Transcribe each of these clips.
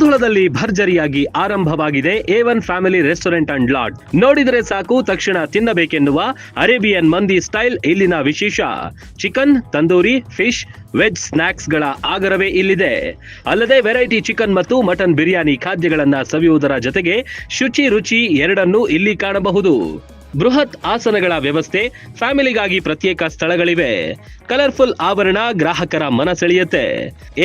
ಮುಧೋಳದಲ್ಲಿ ಭರ್ಜರಿಯಾಗಿ ಆರಂಭವಾಗಿದೆ A1 family restaurant and lodge. ನೋಡಿದರೆ ಸಾಕು ತಕ್ಷಣ ತಿನ್ನಬೇಕೆನ್ನುವ ಅರೇಬಿಯನ್ ಮಂದಿ ಸ್ಟೈಲ್ ಇಲ್ಲಿನ ವಿಶೇಷ. Chicken, tandoori, fish, veg snacks ಗಳ ಆಗರವೇ ಇಲ್ಲಿದೆ. ಅಲ್ಲದೆ ವೆರೈಟಿ ಚಿಕನ್ ಮತ್ತು ಮಟನ್ ಬಿರಿಯಾನಿ ಖಾದ್ಯಗಳನ್ನ ಸವಿಯುವುದರ ಜೊತೆಗೆ ಶುಚಿ ರುಚಿ ಎರಡನ್ನೂ ಇಲ್ಲಿ ಕಾಣಬಹುದು. ಬೃಹತ್ ಆಸನಗಳ ವ್ಯವಸ್ಥೆ, ಫ್ಯಾಮಿಲಿಗಾಗಿ ಪ್ರತ್ಯೇಕ ಸ್ಥಳಗಳಿವೆ. ಕಲರ್ಫುಲ್ ಆವರಣ ಗ್ರಾಹಕರ ಮನ ಸೆಳೆಯುತ್ತೆ.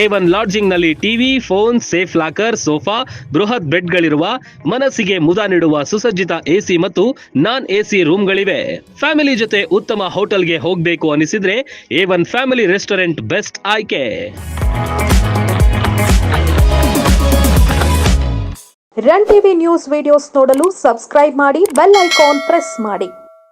A1 ಲಾಡ್ಜಿಂಗ್ ನಲ್ಲಿ TV, phone, safe locker, sofa, ಬೃಹತ್ ಬೆಡ್ಗಳಿರುವ, ಮನಸ್ಸಿಗೆ ಮುದ ನೀಡುವ ಸುಸಜ್ಜಿತ AC ಮತ್ತು ನಾನ್ AC ರೂಮ್ಗಳಿವೆ. ಫ್ಯಾಮಿಲಿ ಜೊತೆ ಉತ್ತಮ ಹೋಟೆಲ್ಗೆ ಹೋಗಬೇಕು ಅನಿಸಿದ್ರೆ A1 ಫ್ಯಾಮಿಲಿ ರೆಸ್ಟೋರೆಂಟ್ ಬೆಸ್ಟ್ ಆಯ್ಕೆ. ರನ್ ಟಿವಿ ನ್ಯೂಸ್ ವಿಡಿಯೋಸ್ ನೋಡಲು ಸಬ್ಸ್ಕ್ರೈಬ್ ಮಾಡಿ, ಬೆಲ್ ಐಕಾನ್ ಪ್ರೆಸ್ ಮಾಡಿ.